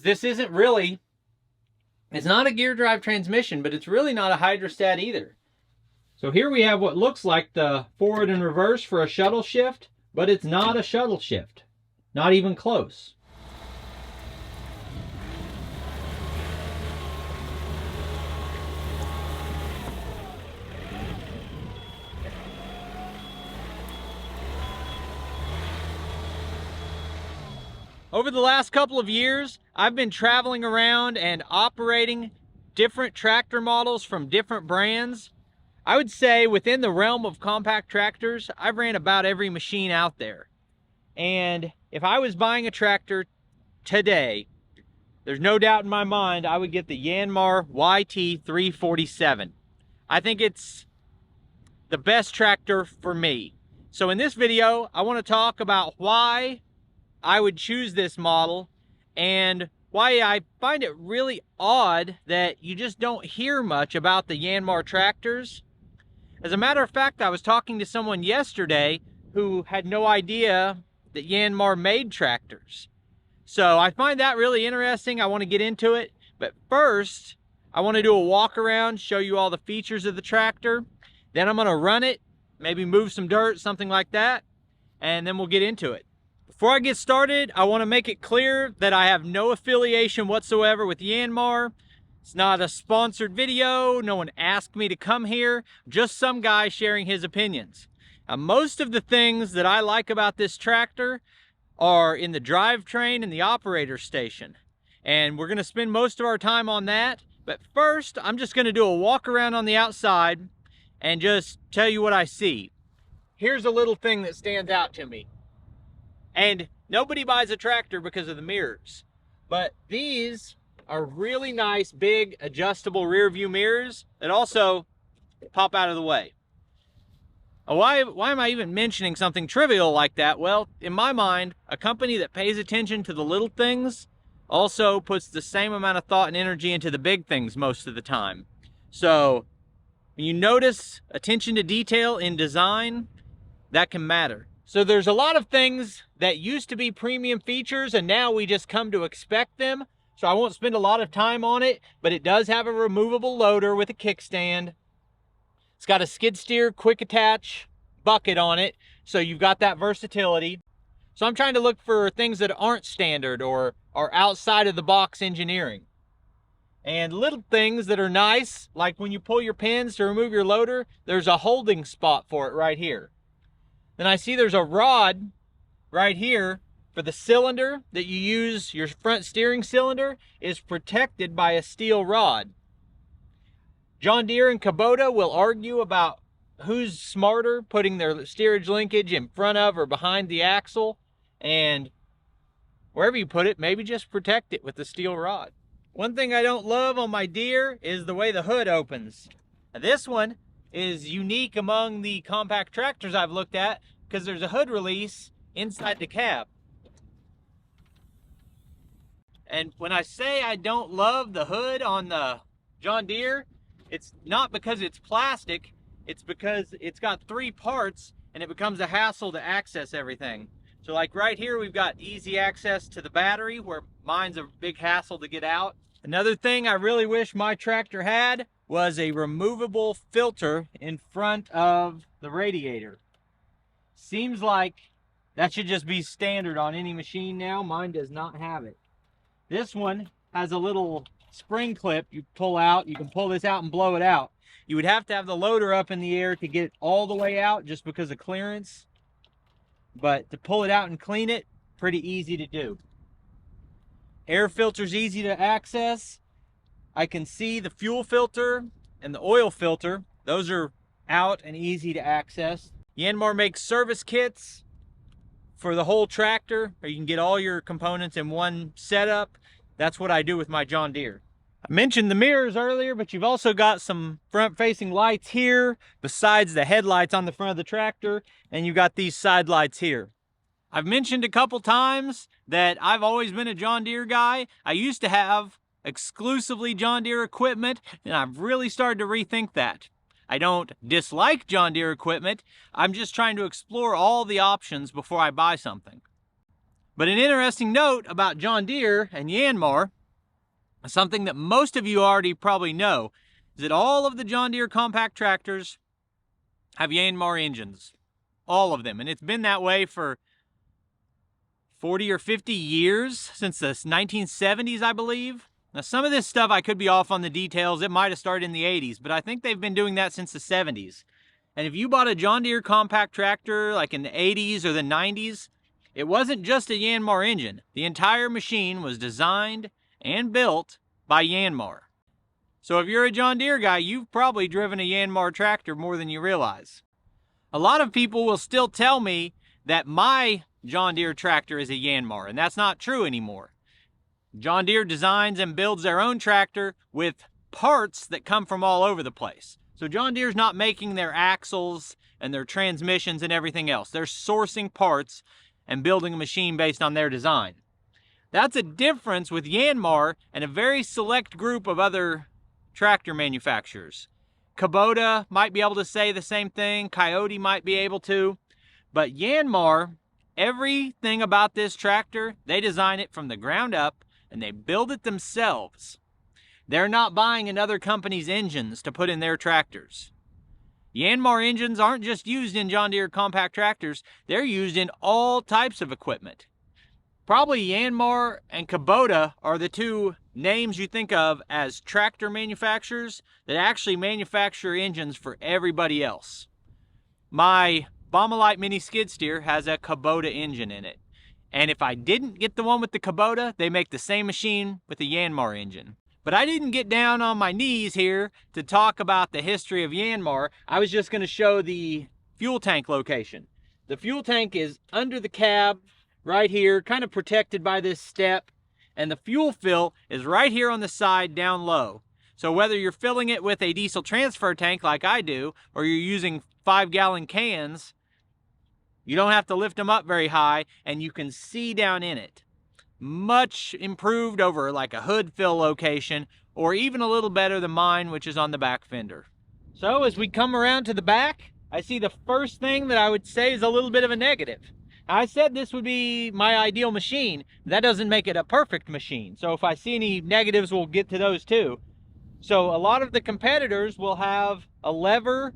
This isn't really, it's not a gear drive transmission, but it's really not a hydrostat either. So here we have what looks like the forward and reverse for a shuttle shift, but it's not a shuttle shift. Not even close. Over the last couple of years, I've been traveling around and operating different tractor models from different brands. I would say within the realm of compact tractors, I've ran about every machine out there. And if I was buying a tractor today, there's no doubt in my mind I would get the Yanmar YT347. I think it's the best tractor for me. So in this video, I want to talk about why I would choose this model and why I find it really odd that you just don't hear much about the Yanmar tractors. As a matter of fact, I was talking to someone yesterday who had no idea that Yanmar made tractors. So I find that really interesting. I want to get into it, but first I want to do a walk around, show you all the features of the tractor. Then I'm going to run it, maybe move some dirt, something like that, and then we'll get into it. Before I get started, I want to make it clear that I have no affiliation whatsoever with Yanmar. It's not a sponsored video. No one asked me to come here. Just some guy sharing his opinions. Now, most of the things that I like about this tractor are in the drivetrain and the operator station. And we're going to spend most of our time on that. But first, I'm just going to do a walk around on the outside and just tell you what I see. Here's a little thing that stands out to me. And nobody buys a tractor because of the mirrors, but these are really nice, big, adjustable rear view mirrors that also pop out of the way. Why am I even mentioning something trivial like that? Well, in my mind, a company that pays attention to the little things also puts the same amount of thought and energy into the big things most of the time. So when you notice attention to detail in design, that can matter. So there's a lot of things that used to be premium features and now we just come to expect them. So I won't spend a lot of time on it, but it does have a removable loader with a kickstand. It's got a skid steer quick attach bucket on it, so you've got that versatility. So I'm trying to look for things that aren't standard or are outside of the box engineering. And little things that are nice, like when you pull your pins to remove your loader, there's a holding spot for it right here. Then I see there's a rod right here for the cylinder that you use, your front steering cylinder is protected by a steel rod. John Deere and Kubota will argue about who's smarter, putting their steerage linkage in front of or behind the axle, and wherever you put it, maybe just protect it with the steel rod. One thing I don't love on my Deere is the way the hood opens. Now, this one is unique among the compact tractors I've looked at because there's a hood release inside the cab. And when I say I don't love the hood on the John Deere, it's not because it's plastic, it's because it's got 3 parts and it becomes a hassle to access everything. So like right here, we've got easy access to the battery where mine's a big hassle to get out. Another thing I really wish my tractor had was a removable filter in front of the radiator. Seems like that should just be standard on any machine now. Mine does not have it. This one has a little spring clip you pull out. You can pull this out and blow it out. You would have to have the loader up in the air to get it all the way out just because of clearance. But to pull it out and clean it, pretty easy to do. Air filter's easy to access. I can see the fuel filter and the oil filter. Those are out and easy to access. Yanmar makes service kits for the whole tractor, or you can get all your components in one setup. That's what I do with my John Deere. I mentioned the mirrors earlier, but you've also got some front-facing lights here, besides the headlights on the front of the tractor, and you've got these side lights here. I've mentioned a couple times that I've always been a John Deere guy. I used to have exclusively John Deere equipment, and I've really started to rethink that. I don't dislike John Deere equipment. I'm just trying to explore all the options before I buy something. But an interesting note about John Deere and Yanmar, something that most of you already probably know, is that all of the John Deere compact tractors have Yanmar engines. All of them. And it's been that way for 40 or 50 years, since the 1970s, I believe. Now, some of this stuff I could be off on the details. It might have started in the 80s, but I think they've been doing that since the 70s. And if you bought a John Deere compact tractor like in the 80s or the 90s, it wasn't just a Yanmar engine. The entire machine was designed and built by Yanmar. So if you're a John Deere guy, you've probably driven a Yanmar tractor more than you realize. A lot of people will still tell me that my John Deere tractor is a Yanmar, and that's not true anymore. John Deere designs and builds their own tractor with parts that come from all over the place. So John Deere's not making their axles and their transmissions and everything else. They're sourcing parts and building a machine based on their design. That's a difference with Yanmar and a very select group of other tractor manufacturers. Kubota might be able to say the same thing. Coyote might be able to. But Yanmar, everything about this tractor, they design it from the ground up and they build it themselves. They're not buying another company's engines to put in their tractors. Yanmar engines aren't just used in John Deere compact tractors, they're used in all types of equipment. Probably Yanmar and Kubota are the two names you think of as tractor manufacturers that actually manufacture engines for everybody else. My Baumolite mini skid steer has a Kubota engine in it. And if I didn't get the one with the Kubota, they make the same machine with a Yanmar engine. But I didn't get down on my knees here to talk about the history of Yanmar. I was just going to show the fuel tank location. The fuel tank is under the cab right here, kind of protected by this step. And the fuel fill is right here on the side down low. So whether you're filling it with a diesel transfer tank like I do, or you're using 5-gallon cans, you don't have to lift them up very high and you can see down in it. Much improved over like a hood fill location, or even a little better than mine, which is on the back fender. So as we come around to the back, I see the first thing that I would say is a little bit of a negative. I said this would be my ideal machine. That doesn't make it a perfect machine. So if I see any negatives, we'll get to those too. So a lot of the competitors will have a lever,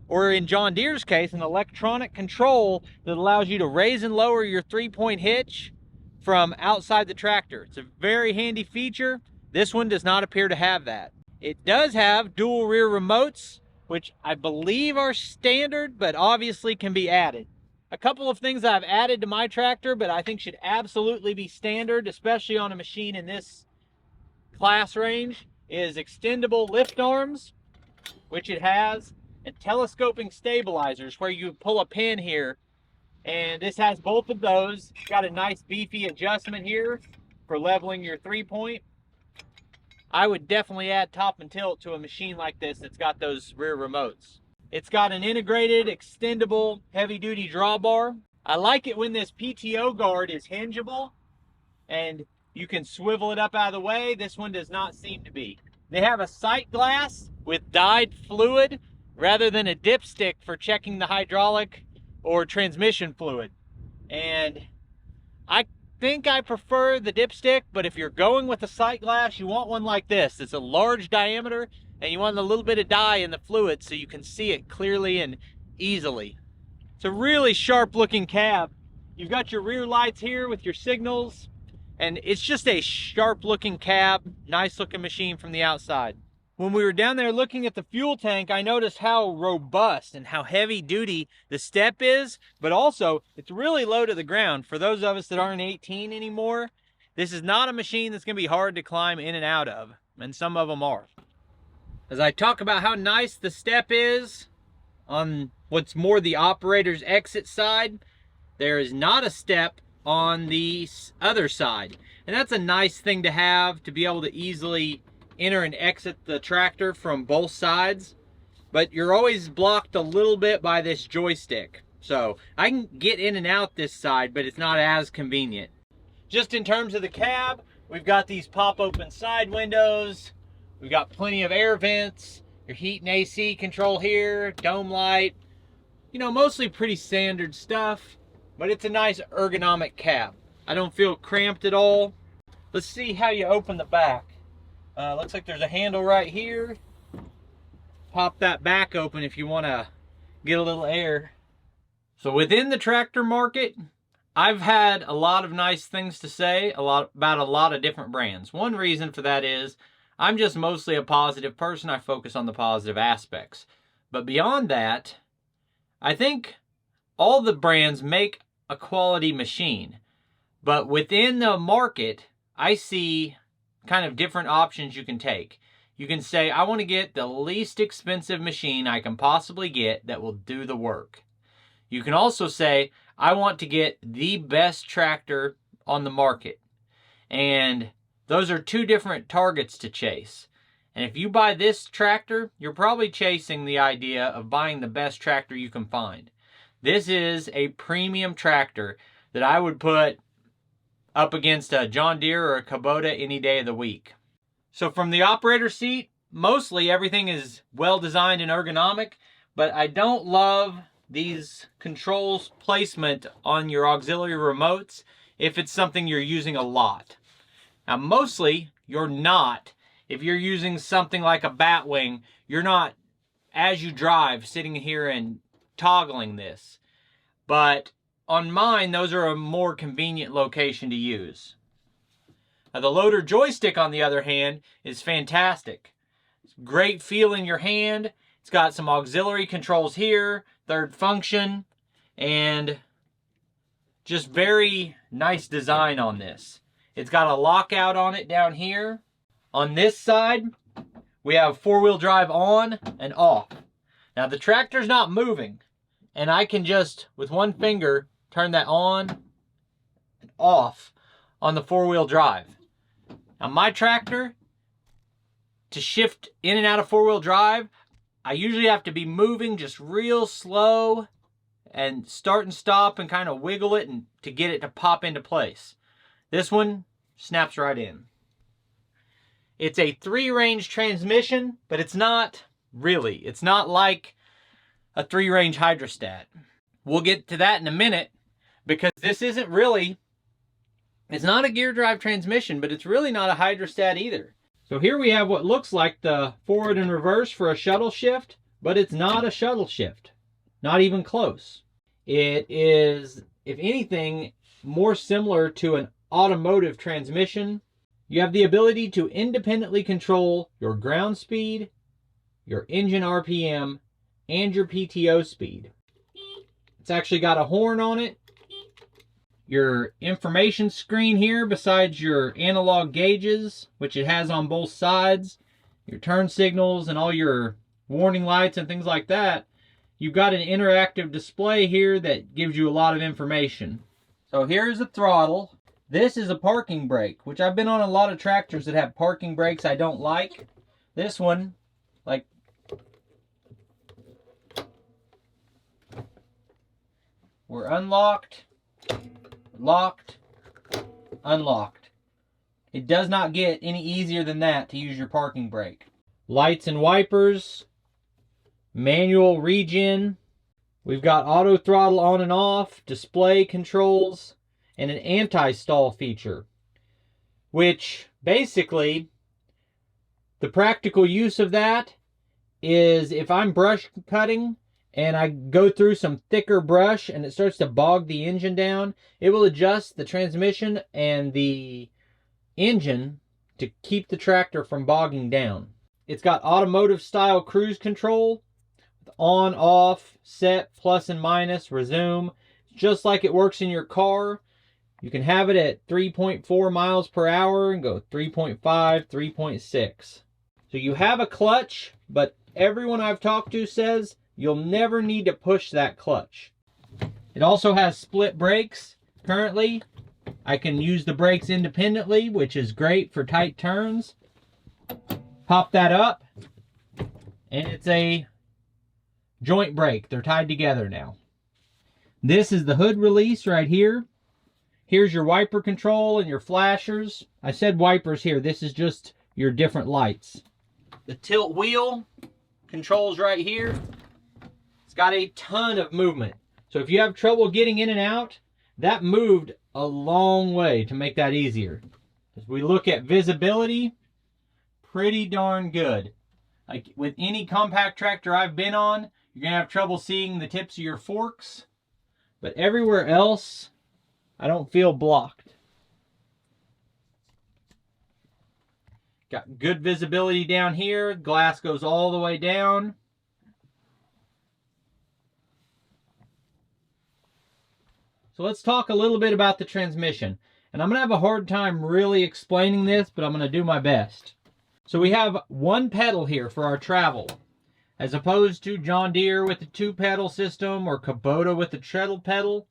or in John Deere's case, an electronic control that allows you to raise and lower your 3-point hitch from outside the tractor. It's a very handy feature. This one does not appear to have that. It does have dual rear remotes, which I believe are standard, but obviously can be added. A couple of things I've added to my tractor, but I think should absolutely be standard, especially on a machine in this class range, is extendable lift arms, which it has, and telescoping stabilizers, where you pull a pin here. And this has both of those. Got a nice beefy adjustment here for leveling your 3-point. I would definitely add top and tilt to a machine like this that's got those rear remotes. It's got an integrated, extendable, heavy-duty drawbar. I like it when this PTO guard is hingeable and you can swivel it up out of the way. This one does not seem to be. They have a sight glass with dyed fluid rather than a dipstick for checking the hydraulic or transmission fluid. And I think I prefer the dipstick, but if you're going with a sight glass, you want one like this. It's a large diameter and you want a little bit of dye in the fluid so you can see it clearly and easily. It's a really sharp looking cab. You've got your rear lights here with your signals, and it's just a sharp looking cab, nice looking machine from the outside. When we were down there looking at the fuel tank, I noticed how robust and how heavy duty the step is, but also it's really low to the ground. For those of us that aren't 18 anymore, this is not a machine that's going to be hard to climb in and out of, and some of them are. As I talk about how nice the step is on what's more the operator's exit side, there is not a step on the other side. And that's a nice thing to have, to be able to easily enter and exit the tractor from both sides. But you're always blocked a little bit by this joystick. So I can get in and out this side, but it's not as convenient. Just in terms of the cab, we've got these pop open side windows. We've got plenty of air vents, your heat and AC control here, dome light. You know, mostly pretty standard stuff, but it's a nice ergonomic cab. I don't feel cramped at all. Let's see how you open the back. Looks like there's a handle right here. Pop that back open if you want to get a little air. So within the tractor market, I've had a lot of nice things to say about a lot of different brands. One reason for that is I'm just mostly a positive person. I focus on the positive aspects. But beyond that, I think all the brands make a quality machine. But within the market, I see kind of different options you can take. You can say, I want to get the least expensive machine I can possibly get that will do the work. You can also say, I want to get the best tractor on the market. And those are two different targets to chase. And if you buy this tractor, you're probably chasing the idea of buying the best tractor you can find. This is a premium tractor that I would put up against a John Deere or a Kubota any day of the week. So from the operator seat, mostly everything is well designed and ergonomic, but I don't love these controls placement on your auxiliary remotes if it's something you're using a lot. Now mostly you're not. If you're using something like a Batwing, you're not, as you drive, sitting here and toggling this. But on mine, those are a more convenient location to use. Now, the loader joystick, on the other hand, is fantastic. It's great feel in your hand. It's got some auxiliary controls here, third function, and just very nice design on this. It's got a lockout on it down here. On this side, we have four-wheel drive on and off. Now, the tractor's not moving, and I can just, with one finger, turn that on and off on the four-wheel drive. Now my tractor, to shift in and out of four-wheel drive, I usually have to be moving just real slow and start and stop and kind of wiggle it and to get it to pop into place. This one snaps right in. It's a 3-range transmission, but it's not really. It's not like a 3-range hydrostat. We'll get to that in a minute, because this isn't really, it's not a gear drive transmission, but it's really not a hydrostat either. So here we have what looks like the forward and reverse for a shuttle shift, but it's not a shuttle shift. Not even close. It is, if anything, more similar to an automotive transmission. You have the ability to independently control your ground speed, your engine RPM, and your PTO speed. It's actually got a horn on it. Your information screen here, besides your analog gauges, which it has on both sides, your turn signals and all your warning lights and things like that, you've got an interactive display here that gives you a lot of information. So here's a throttle. This is a parking brake, which I've been on a lot of tractors that have parking brakes I don't like. This one, like, we're unlocked, locked, unlocked. It does not get any easier than that to use your parking brake. Lights and wipers, manual regen. We've got auto throttle on and off, display controls, and an anti-stall feature, which basically, the practical use of that is if I'm brush cutting and I go through some thicker brush and it starts to bog the engine down, it will adjust the transmission and the engine to keep the tractor from bogging down. It's got automotive style cruise control, on, off, set, plus and minus, resume, just like it works in your car. You can have it at 3.4 miles per hour and go 3.5, 3.6. So you have a clutch, but everyone I've talked to says you'll never need to push that clutch. It also has split brakes. Currently, I can use the brakes independently, which is great for tight turns. Pop that up, and it's a joint brake. They're tied together now. This is the hood release right here. Here's your wiper control and your flashers. I said wipers here. This is just your different lights. The tilt wheel controls right here. It's got a ton of movement. So if you have trouble getting in and out, that moved a long way to make that easier. As we look at visibility, pretty darn good. Like with any compact tractor I've been on, you're gonna have trouble seeing the tips of your forks, but everywhere else, I don't feel blocked. Got good visibility down here. Glass goes all the way down. So let's talk a little bit about the transmission. And I'm gonna have a hard time really explaining this, but I'm gonna do my best. So we have one pedal here for our travel, as opposed to John Deere with the 2-pedal system or Kubota with the treadle pedal.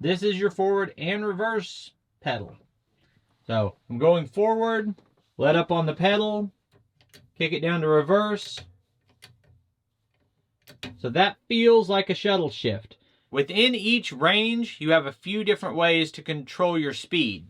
This is your forward and reverse pedal. So I'm going forward, let up on the pedal, kick it down to reverse. So that feels like a shuttle shift. Within each range, you have a few different ways to control your speed.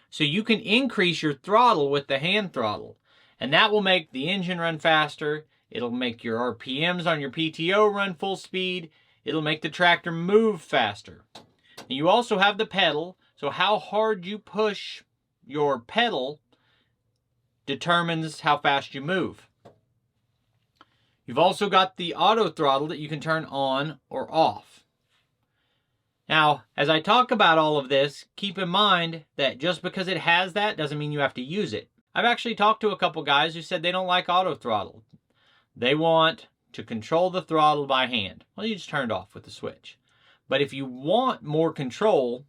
So you can increase your throttle with the hand throttle, and that will make the engine run faster. It'll make your RPMs on your PTO run full speed. It'll make the tractor move faster. And you also have the pedal, so how hard you push your pedal determines how fast you move. You've also got the auto throttle that you can turn on or off. Now, as I talk about all of this, keep in mind that just because it has that doesn't mean you have to use it. I've actually talked to a couple guys who said they don't like auto throttle. They want to control the throttle by hand. Well, you just turn it off with the switch. But if you want more control,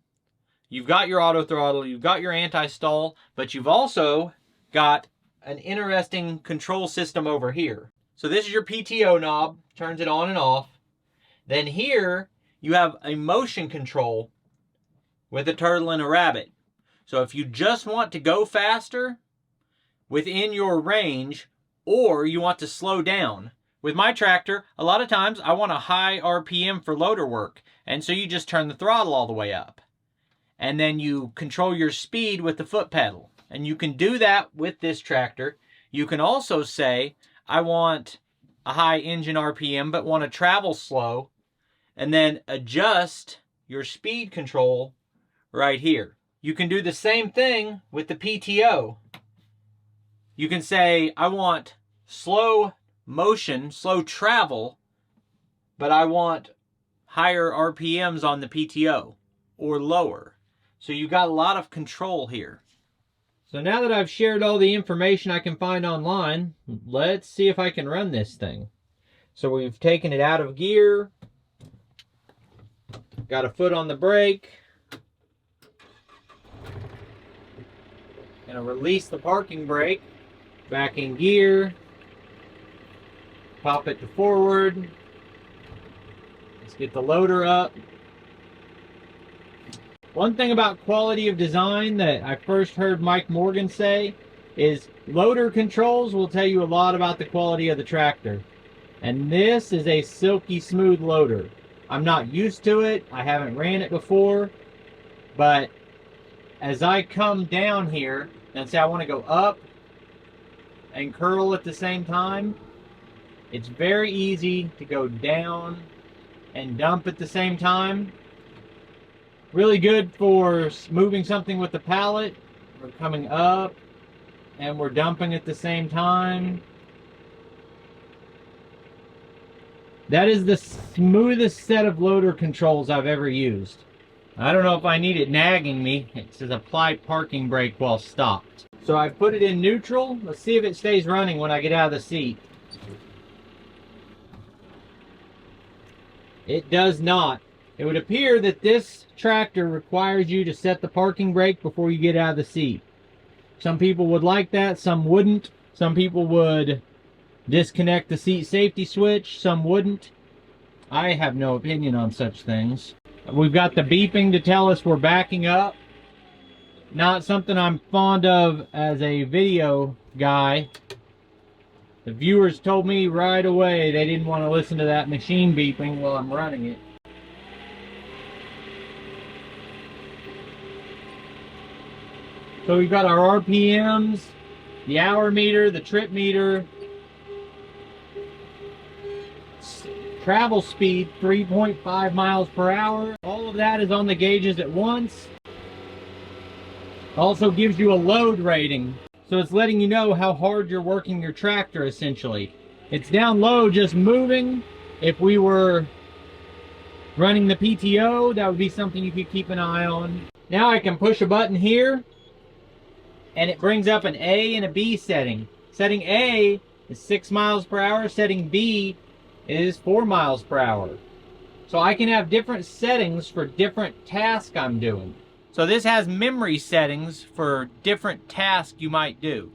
you've got your auto throttle, you've got your anti-stall, but you've also got an interesting control system over here. So this is your PTO knob, turns it on and off. Then here, you have a motion control with a turtle and a rabbit. So if you just want to go faster within your range, or you want to slow down. With my tractor, a lot of times I want a high RPM for loader work, and so you just turn the throttle all the way up. And then you control your speed with the foot pedal. And you can do that with this tractor. You can also say, I want a high engine RPM, but want to travel slow, and then adjust your speed control right here. You can do the same thing with the PTO. You can say, I want slow motion, slow travel, but I want higher RPMs on the PTO or lower. So you got a lot of control here. So now that I've shared all the information I can find online, let's see if I can run this thing. So we've taken it out of gear, got a foot on the brake, gonna release the parking brake, back in gear, pop it to forward. Let's get the loader up. One thing about quality of design that I first heard Mike Morgan say is loader controls will tell you a lot about the quality of the tractor. And this is a silky smooth loader. I'm not used to it. I haven't ran it before. But as I come down here and say I want to go up and curl at the same time, it's very easy to go down and dump at the same time. Really good for moving something with the pallet. We're coming up and we're dumping at the same time. That is the smoothest set of loader controls I've ever used. I don't know if I need it nagging me. It says apply parking brake while stopped. So I put it in neutral. Let's see if it stays running when I get out of the seat. It does not. It would appear that this tractor requires you to set the parking brake before you get out of the seat. Some people would like that, some wouldn't. Some people would disconnect the seat safety switch, some wouldn't. I have no opinion on such things. We've got the beeping to tell us we're backing up. Not something I'm fond of as a video guy. The viewers told me right away they didn't want to listen to that machine beeping while I'm running it. So we've got our RPMs, the hour meter, the trip meter, travel speed 3.5 miles per hour. All of that is on the gauges at once. Also gives you a load rating. So it's letting you know how hard you're working your tractor essentially. It's down low just moving. If we were running the PTO, that would be something you could keep an eye on. Now I can push a button here and it brings up an A and a B setting. Setting A is 6 miles per hour. Setting B is 4 miles per hour. So I can have different settings for different tasks I'm doing. So this has memory settings for different tasks you might do.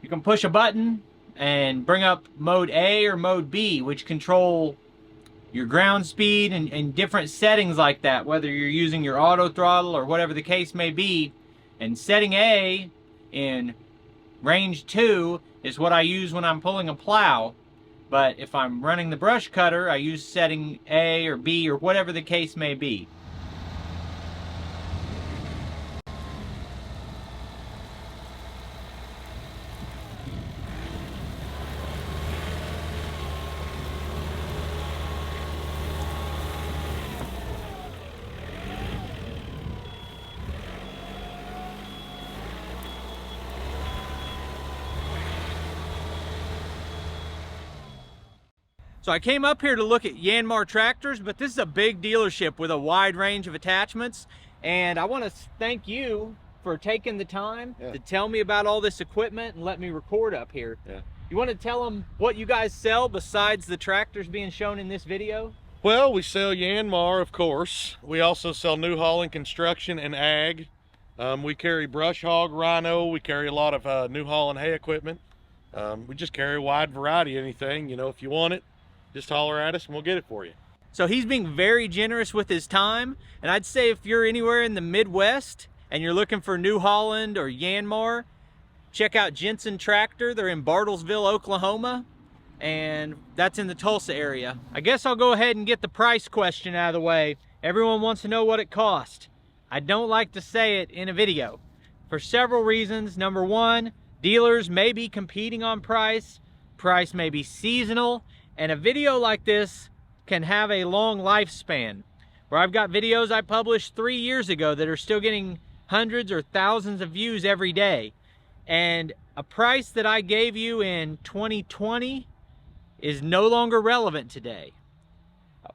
You can push a button and bring up mode A or mode B, which control your ground speed and different settings like that, whether you're using your auto throttle or whatever the case may be. And setting A in range 2 is what I use when I'm pulling a plow. But if I'm running the brush cutter, I use setting A or B or whatever the case may be. So I came up here to look at Yanmar tractors, but this is a big dealership with a wide range of attachments. And I want to thank you for taking the time to tell me about all this equipment and let me record up here. You want to tell them what you guys sell besides the tractors being shown in this video? Well, we sell Yanmar, of course. We also sell New Holland construction and ag. We carry brush hog, rhino. We carry a lot of New Holland hay equipment. We just carry a wide variety of anything. You know, if you want it, just holler at us and we'll get it for you. So he's being very generous with his time. And I'd say if you're anywhere in the Midwest and you're looking for New Holland or Yanmar, check out Jensen Tractor. They're in Bartlesville, Oklahoma. And that's in the Tulsa area. I guess I'll go ahead and get the price question out of the way. Everyone wants to know what it cost. I don't like to say it in a video for several reasons. Number one, dealers may be competing on price. Price may be seasonal. And a video like this can have a long lifespan. Where I've got videos I published 3 years ago that are still getting hundreds or thousands of views every day. And a price that I gave you in 2020 is no longer relevant today.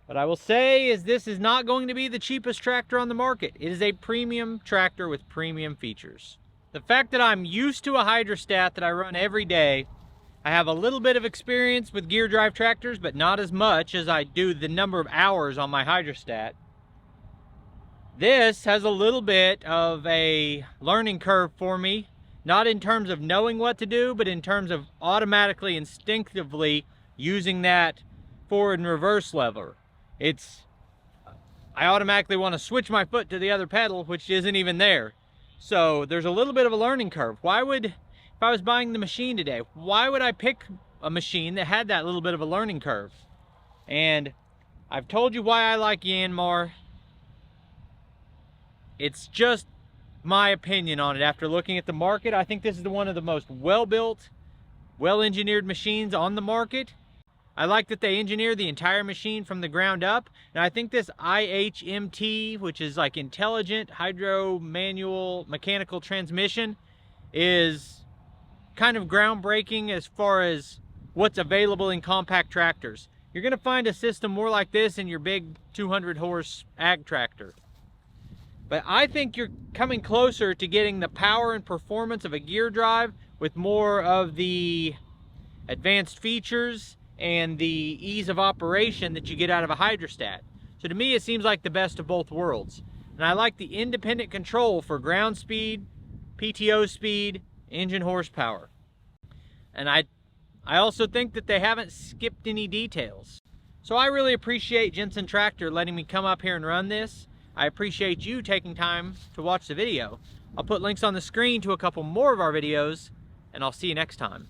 What I will say is this is not going to be the cheapest tractor on the market. It is a premium tractor with premium features. The fact that I'm used to a hydrostat that I run every day, I have a little bit of experience with gear drive tractors, but not as much as I do the number of hours on my hydrostat. This has a little bit of a learning curve for me, not in terms of knowing what to do, but in terms of automatically, instinctively using that forward and reverse lever. I automatically want to switch my foot to the other pedal, which isn't even there. So there's a little bit of a learning curve. If I was buying the machine today, why would I pick a machine that had that little bit of a learning curve? And I've told you why I like Yanmar. It's just my opinion on it after looking at the market. I think this is one of the most well-built, well-engineered machines on the market. I like that they engineer the entire machine from the ground up. And I think this I-HMT, which is like intelligent hydro manual mechanical transmission, is kind of groundbreaking as far as what's available in compact tractors. You're going to find a system more like this in your big 200 horse ag tractor. But I think you're coming closer to getting the power and performance of a gear drive with more of the advanced features and the ease of operation that you get out of a hydrostat. So to me, it seems like the best of both worlds. And I like the independent control for ground speed, PTO speed, engine horsepower. And I also think that they haven't skipped any details. So I really appreciate Jensen Tractor letting me come up here and run this. I appreciate you taking time to watch the video. I'll put links on the screen to a couple more of our videos, and I'll see you next time.